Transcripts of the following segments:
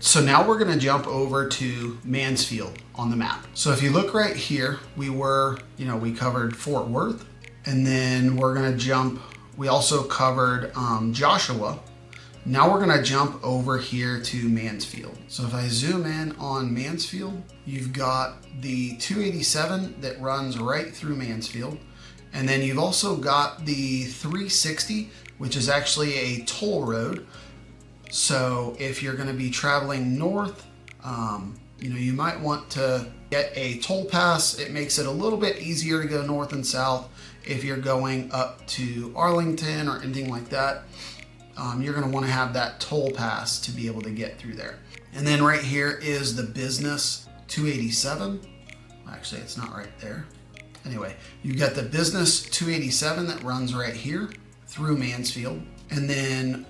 So now we're gonna jump over to Mansfield on the map. So if you look right here, we covered Fort Worth, and then we're gonna jump, we also covered Joshua. Now we're gonna jump over here to Mansfield. So if I zoom in on Mansfield, you've got the 287 that runs right through Mansfield. And then you've also got the 360, which is actually a toll road. So if you're gonna be traveling north, you might want to get a toll pass. It makes it a little bit easier to go north and south. If you're going up to Arlington or anything like that, you're gonna wanna have that toll pass to be able to get through there. And then right here is the business 287. Actually, it's not right there. Anyway, you've got the business 287 that runs right here through Mansfield. And then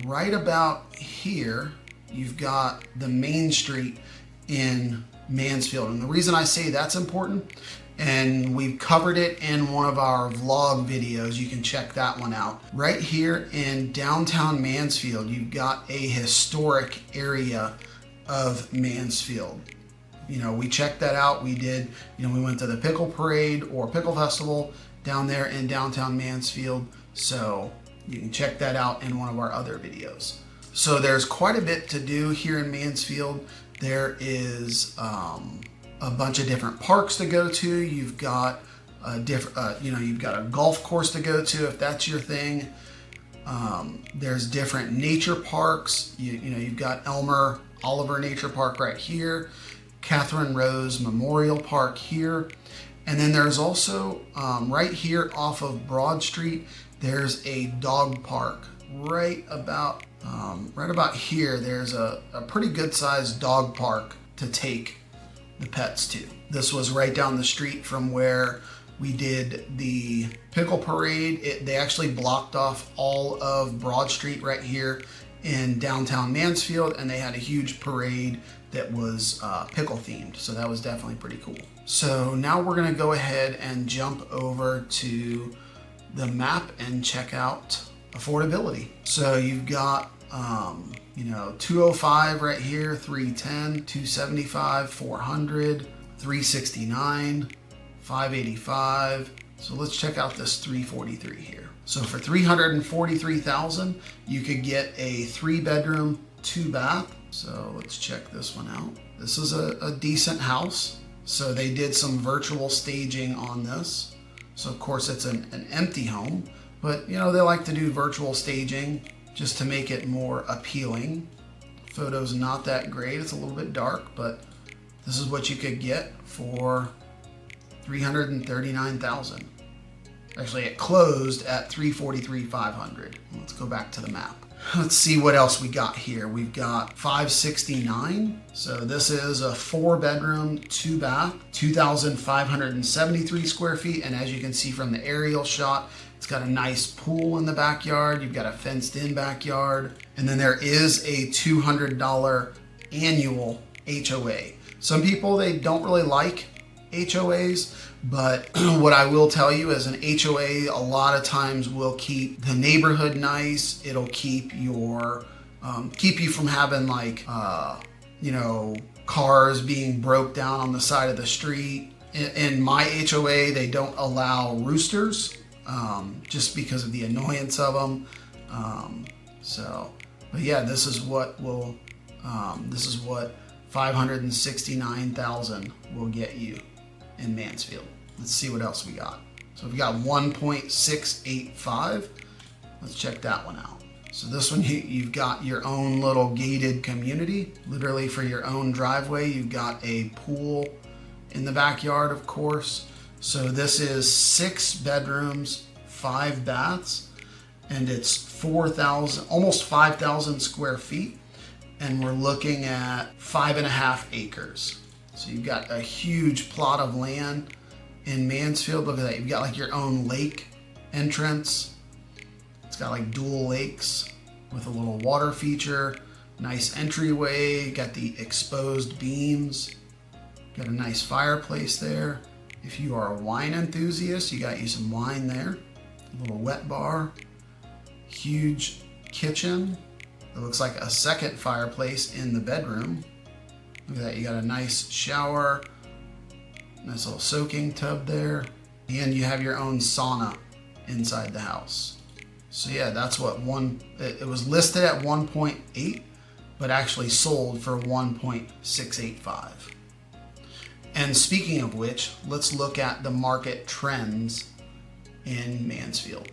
right about here, you've got the main street in Mansfield. And the reason I say that's important, and we've covered it in one of our vlog videos, you can check that one out. Right here in downtown Mansfield, you've got a historic area of Mansfield. We checked that out. We did, we went to the Pickle Parade or Pickle Festival down there in downtown Mansfield. So you can check that out in one of our other videos. So there's quite a bit to do here in Mansfield. There is a bunch of different parks to go to. You've got you've got a golf course to go to if that's your thing. There's different nature parks. You've got Elmer Oliver Nature Park right here, Catherine Rose Memorial Park here, and then there's also right here off of Broad Street, there's a dog park right about here. There's a pretty good sized dog park to take the pets to. This was right down the street from where we did the Pickle Parade. They actually blocked off all of Broad Street right here in downtown Mansfield, and they had a huge parade that was pickle themed. So that was definitely pretty cool. So now we're gonna go ahead and jump over to the map and check out affordability. So you've got 205 right here, 310, 275, 400, 369, 585. So let's check out this 343 here. So for 343,000, you could get a 3-bedroom, 2-bath. So let's check this one out. This is a decent house. So they did some virtual staging on this. So of course it's an empty home, but they like to do virtual staging just to make it more appealing. Photo's not that great, it's a little bit dark, but this is what you could get for 339,000. Actually, it closed at 343,500. Let's go back to the map. Let's see what else we got here. We've got 569. So this is a 4-bedroom, 2-bath, 2,573 square feet. And as you can see from the aerial shot, it's got a nice pool in the backyard. You've got a fenced in backyard. And then there is a $200 annual HOA. Some people, they don't really like HOAs, but what I will tell you is an HOA a lot of times will keep the neighborhood nice. It'll keep your keep you from having cars being broke down on the side of the street. In my HOA, they don't allow roosters just because of the annoyance of them. But yeah, this is what 569,000 will get you in Mansfield. Let's see what else we got. So we've got 1.685. Let's check that one out. So this one, you've got your own little gated community, literally for your own driveway. You've got a pool in the backyard, of course. So this is 6 bedrooms, 5 baths, and it's almost 5,000 square feet. And we're looking at 5.5 acres. So you've got a huge plot of land in Mansfield. Look at that. You've got your own lake entrance. It's got dual lakes with a little water feature. Nice entryway. Got the exposed beams. Got a nice fireplace there. If you are a wine enthusiast, you got you some wine there. A little wet bar. Huge kitchen. It looks like a second fireplace in the bedroom. Look at that, you got a nice shower, nice little soaking tub there, and you have your own sauna inside the house. So yeah, that's what it was listed at 1.8, but actually sold for 1.685. And speaking of which, let's look at the market trends in Mansfield.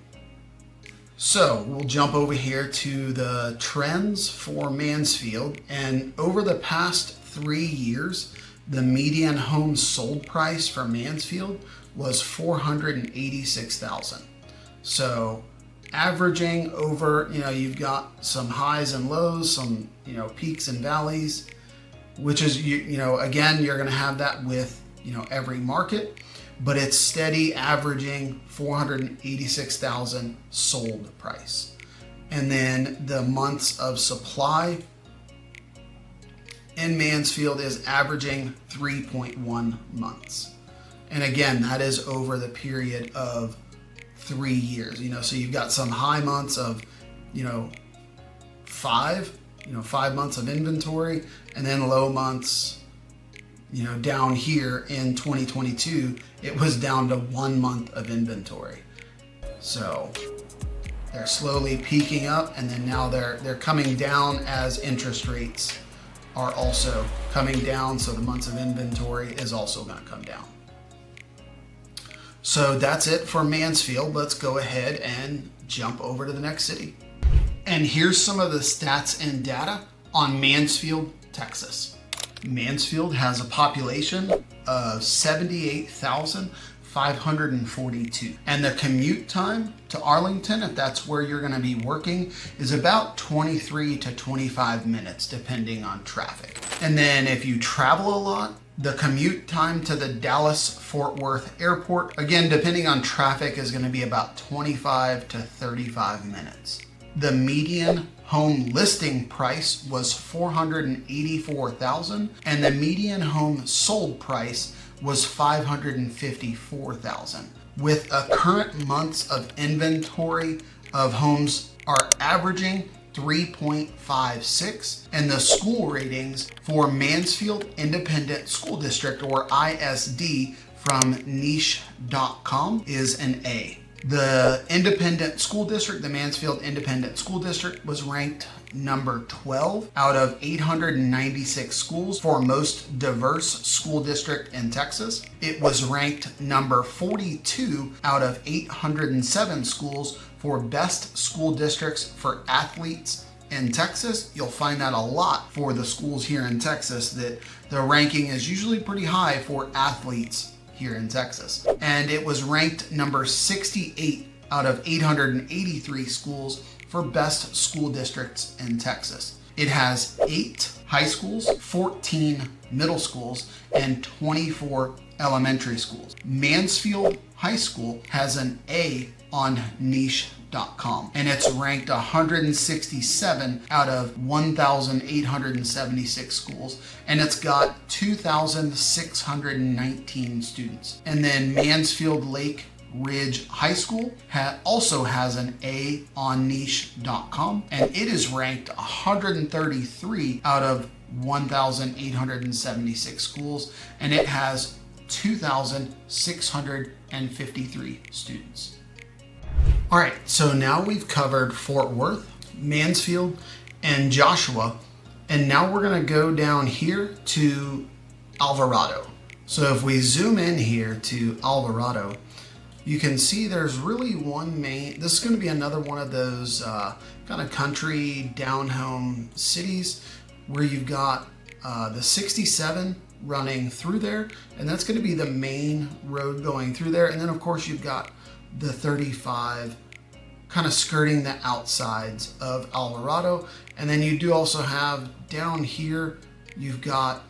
So we'll jump over here to the trends for Mansfield, and over the past 3 years, the median home sold price for Mansfield was $486,000. So averaging over, you've got some highs and lows, some, peaks and valleys, which is, again, you're going to have that with, every market, but it's steady averaging $486,000 sold price. And then the months of supply in Mansfield is averaging 3.1 months. And again, that is over the period of 3 years, so you've got some high months of, 5 months of inventory, and then low months, down here in 2022, it was down to 1 month of inventory. So they're slowly peaking up, and then now they're coming down as interest rates are also coming down, so the months of inventory is also going to come down. So that's it for Mansfield. Let's go ahead and jump over to the next city. And here's some of the stats and data on Mansfield, Texas. Mansfield has a population of 78,542. And the commute time to Arlington, if that's where you're going to be working, is about 23 to 25 minutes, depending on traffic. And then if you travel a lot, the commute time to the Dallas-Fort Worth airport, again, depending on traffic, is going to be about 25 to 35 minutes. The median home listing price was $484,000, and the median home sold price was $554,000. With a current months of inventory of homes are averaging 3.56, and the school ratings for Mansfield Independent School District, or ISD, from niche.com is an A. The independent school district, the Mansfield Independent School District, was ranked number 12 out of 896 schools for most diverse school district in Texas. It was ranked number 42 out of 807 schools for best school districts for athletes in Texas. You'll find that a lot for the schools here in Texas, that the ranking is usually pretty high for athletes here in Texas. And it was ranked number 68 out of 883 schools for best school districts in Texas. It has 8 high schools, 14 middle schools, and 24 elementary schools. Mansfield High School has an A on niche.com, and it's ranked 167 out of 1,876 schools, and it's got 2,619 students. And then Mansfield Lake Ridge High School also has an A on niche.com, and it is ranked 133 out of 1,876 schools, and it has 2,653 students. All right, so now we've covered Fort Worth, Mansfield, and Joshua, and now we're going to go down here to Alvarado. So if we zoom in here to Alvarado, you can see there's really one main, this is going to be another one of those kind of country down home cities where you've got the 67 running through there, and that's going to be the main road going through there. And then of course you've got the 35 kind of skirting the outsides of Alvarado. And then you do also have down here, you've got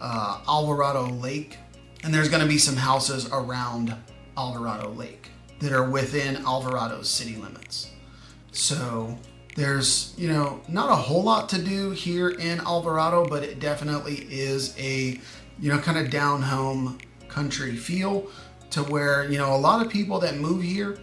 Alvarado Lake, and there's going to be some houses around Alvarado Lake that are within Alvarado's city limits. So there's, not a whole lot to do here in Alvarado, but it definitely is a, kind of down home country feel to where, a lot of people that move here,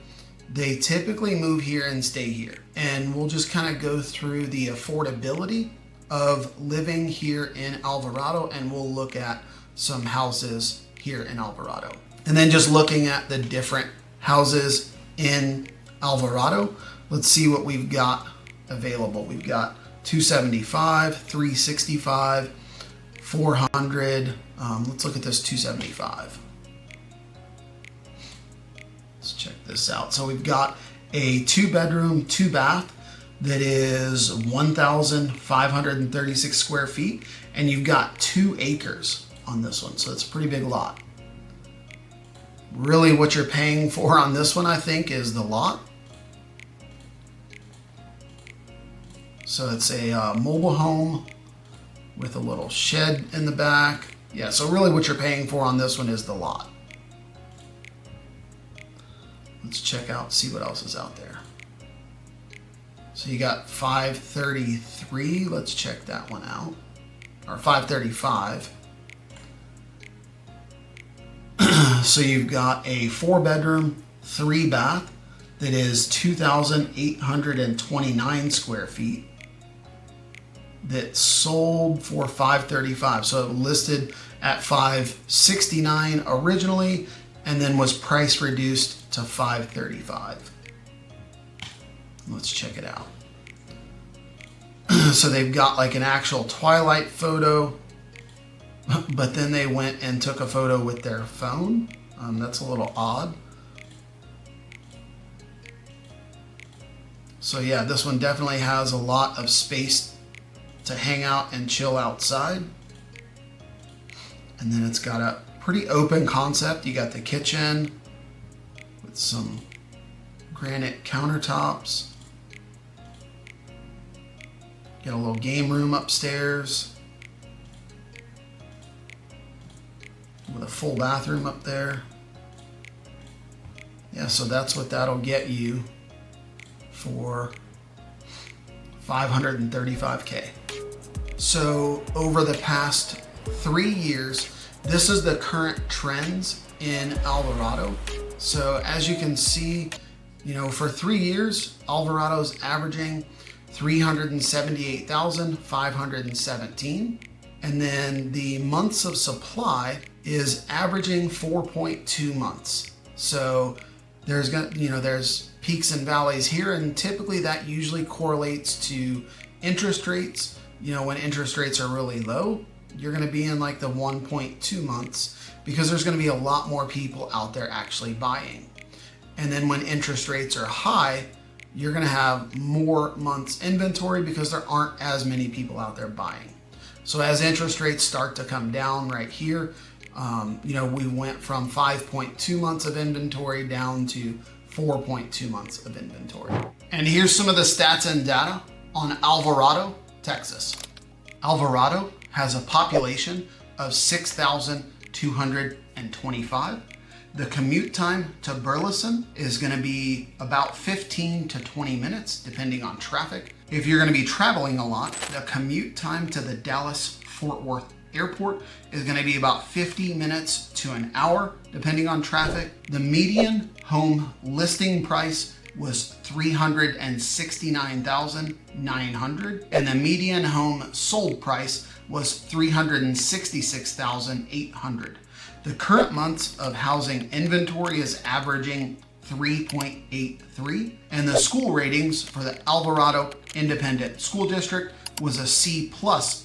they typically move here and stay here. And we'll just kind of go through the affordability of living here in Alvarado, and we'll look at some houses here in Alvarado. And then just looking at the different houses in Alvarado, let's see what we've got available. We've got 275, 365, 400. Let's look at this 275. Let's check this out. So we've got a 2-bedroom, 2-bath that is 1,536 square feet, and you've got 2 acres on this one. So it's a pretty big lot. Really what you're paying for on this one, I think, is the lot. So it's a mobile home with a little shed in the back. Yeah, so really what you're paying for on this one is the lot. Let's check out, see what else is out there. So you got 533. Let's check that one out. Or 535. So you've got a 4-bedroom, 3-bath that is 2,829 square feet that sold for 535. So it listed at 569 originally and then was price reduced to 535. Let's check it out. So they've got like an actual twilight photo, but then they went and took a photo with their phone. That's a little odd. So yeah, this one definitely has a lot of space to hang out and chill outside. And then it's got a pretty open concept. You got the kitchen with some granite countertops. Got a little game room upstairs with a full bathroom up there. Yeah, so that's what that'll get you for $535K. So over the past 3 years, this is the current trends in Alvarado. So as you can see, you know, for 3 years, Alvarado's averaging 378,517. And then the months of supply is averaging 4.2 months. So there's peaks and valleys here, and typically that usually correlates to interest rates. You know, when interest rates are really low, you're going to be in like the 1.2 months because there's going to be a lot more people out there actually buying. And then when interest rates are high, you're going to have more months inventory because there aren't as many people out there buying. So as interest rates start to come down right here, we went from 5.2 months of inventory down to 4.2 months of inventory. And here's some of the stats and data on Alvarado, Texas. Alvarado has a population of 6,225. The commute time to Burleson is going to be about 15 to 20 minutes, depending on traffic. If you're going to be traveling a lot, the commute time to the Dallas-Fort Worth Airport is going to be about 50 minutes to an hour, depending on traffic. The median home listing price was $369,900, and the median home sold price was $366,800. The current months of housing inventory is averaging 3.83, and the school ratings for the Alvarado Independent School District was a C+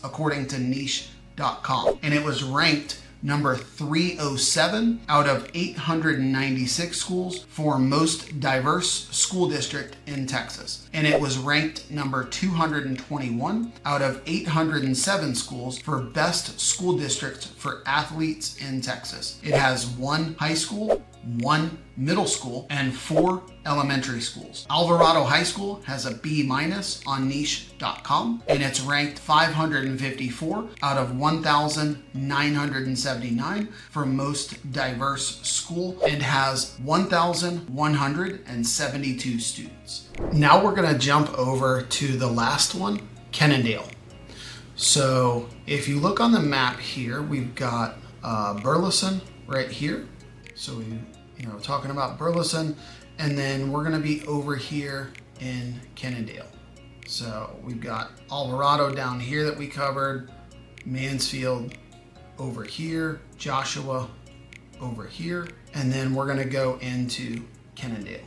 according to niche.com, and it was ranked number 307 out of 896 schools for most diverse school district in Texas. And it was ranked number 221 out of 807 schools for best school district for athletes in Texas. It has 1 high school, 1 middle school, and 4 elementary schools. Alvarado High School has a B- on niche.com, and it's ranked 554 out of 1,979 for most diverse school and has 1,172 students. Now we're going to jump over to the last one, Kennedale. So if you look on the map here, we've got Burleson right here. So talking about Burleson, And then we're gonna be over here in Kennedale. So we've got Alvarado down here that we covered, Mansfield over here, Joshua over here, and then we're gonna go into Kennedale.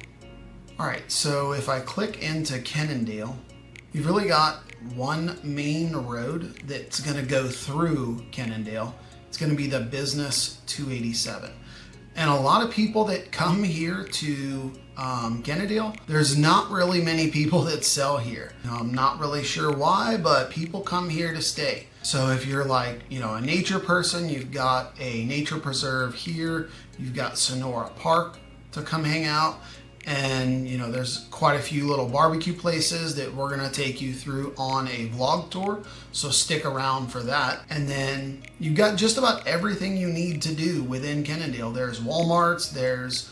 All right, so if I click into Kennedale, you've really got one main road that's gonna go through Kennedale. It's gonna be the Business 287. And a lot of people that come here to Kennedale, there's not really many people that sell here. Now, I'm not really sure why, but people come here to stay. So if you're like, a nature person, you've got a nature preserve here, you've got Sonora Park to come hang out. And there's quite a few little barbecue places that we're gonna take you through on a vlog tour, so stick around for that. And then you've got just about everything you need to do within Kennedale. There's Walmarts, there's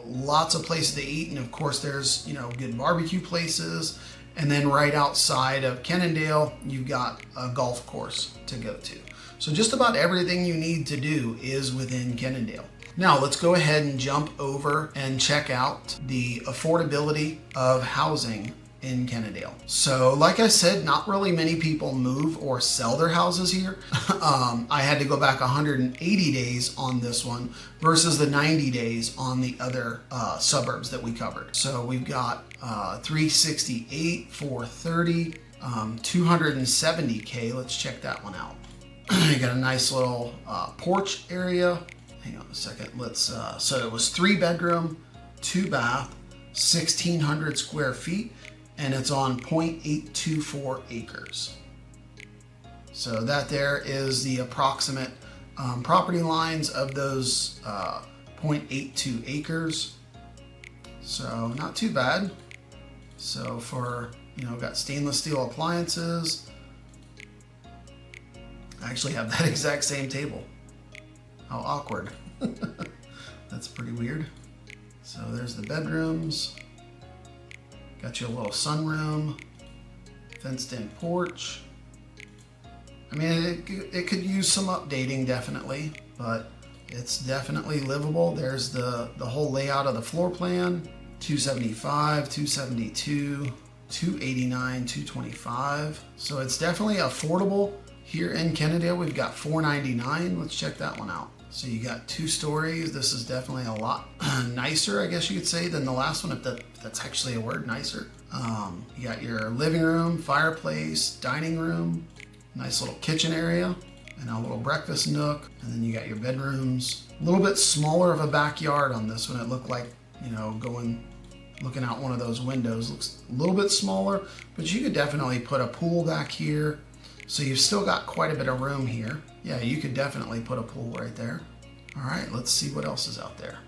lots of places to eat, and of course there's good barbecue places. And then right outside of Kennedale, you've got a golf course to go to. So just about everything you need to do is within Kennedale. Now let's go ahead and jump over and check out the affordability of housing in Kennedale. So like I said, not really many people move or sell their houses here. I had to go back 180 days on this one versus the 90 days on the other suburbs that we covered. So we've got 368, 430, 270K. Let's check that one out. You got a nice little porch area. Hang on a second. Let's. So it was 3 bedroom, 2 bath, 1,600 square feet, and it's on 0.824 acres. So that there is the approximate property lines of those 0.82 acres. So not too bad. So for got stainless steel appliances. I actually have that exact same table. How awkward. That's pretty weird. So there's the bedrooms. Got you a little sunroom, fenced in porch. I mean, it could use some updating definitely, but it's definitely livable. There's the whole layout of the floor plan. 275, 272, 289, 225. So it's definitely affordable. Here in Kennedale, we've got 499. Let's check that one out. So you got 2 stories. This is definitely a lot nicer, I guess you could say, than the last one, if that's actually a word, nicer. You got your living room, fireplace, dining room, nice little kitchen area, and a little breakfast nook. And then you got your bedrooms. A little bit smaller of a backyard on this one. It looked like, looking out one of those windows. Looks a little bit smaller, but you could definitely put a pool back here. So you've still got quite a bit of room here. Yeah, you could definitely put a pool right there. All right, let's see what else is out there.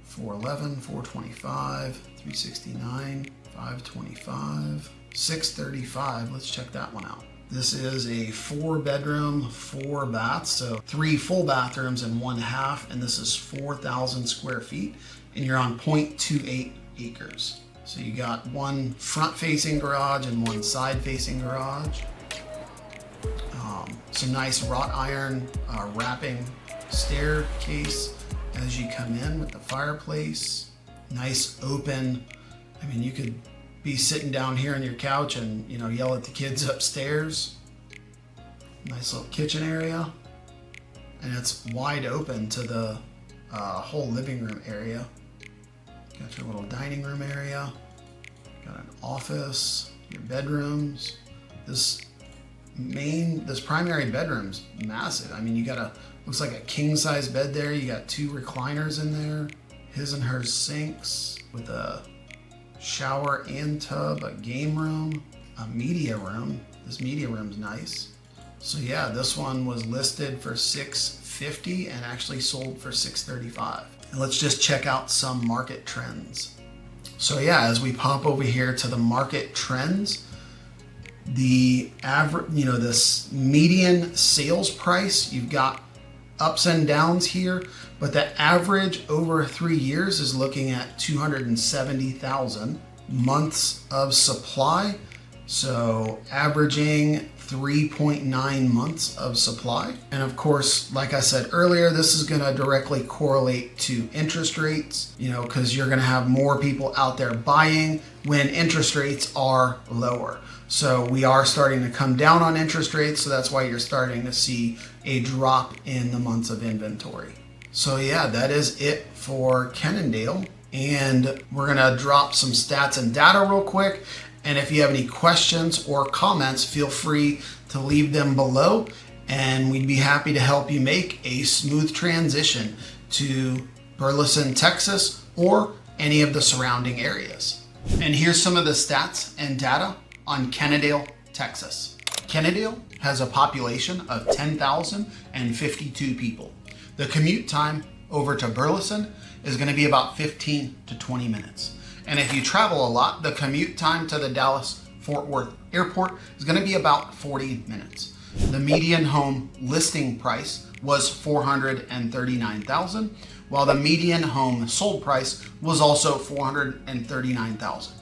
411, 425, 369, 525, 635. Let's check that one out. This is a 4 bedroom, 4 baths. So 3 full bathrooms and 1 half. And this is 4,000 square feet. And you're on 0.28 acres. So you got 1 front facing garage and 1 side facing garage. Some nice wrought iron wrapping staircase as you come in with the fireplace. Nice open. I mean, you could be sitting down here on your couch and yell at the kids upstairs. Nice little kitchen area, and it's wide open to the whole living room area. Got your little dining room area. Got an office, your bedrooms. This primary bedroom's massive. I mean, you got looks like a king size bed there. You got 2 recliners in there, his and hers sinks with a shower and tub, a game room, a media room. This media room's nice. So yeah, this one was listed for $650 and actually sold for $635. And let's just check out some market trends. So yeah, as we pop over here to the market trends, the average, this median sales price, you've got ups and downs here, but the average over 3 years is looking at 270,000 months of supply. So averaging 3.9 months of supply. And of course, like I said earlier, this is going to directly correlate to interest rates, because you're going to have more people out there buying when interest rates are lower. So we are starting to come down on interest rates. So that's why you're starting to see a drop in the months of inventory. So yeah, that is it for Kennedale. And we're going to drop some stats and data real quick. And if you have any questions or comments, feel free to leave them below. And we'd be happy to help you make a smooth transition to Burleson, Texas, or any of the surrounding areas. And here's some of the stats and data on Kennedale, Texas. Kennedale has a population of 10,052 people. The commute time over to Burleson is going to be about 15 to 20 minutes. And if you travel a lot, the commute time to the Dallas-Fort Worth airport is going to be about 40 minutes. The median home listing price was $439,000, while the median home sold price was also $439,000.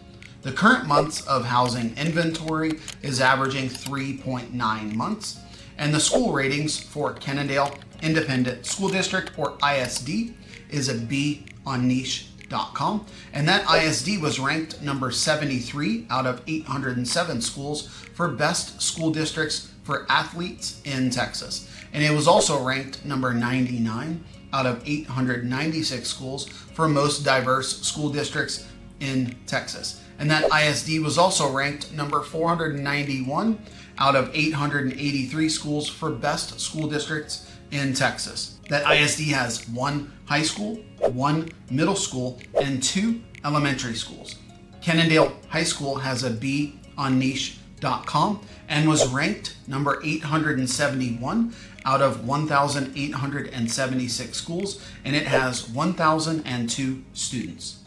The current months of housing inventory is averaging 3.9 months, and the school ratings for Kennedale Independent School District, or ISD, is a B on niche.com, and that ISD was ranked number 73 out of 807 schools for best school districts for athletes in Texas. And it was also ranked number 99 out of 896 schools for most diverse school districts in Texas. And that ISD was also ranked number 491 out of 883 schools for best school districts in Texas. That ISD has 1 high school, 1 middle school, and 2 elementary schools. Kennedale High School has a B on niche.com and was ranked number 871 out of 1,876 schools, and it has 1,002 students.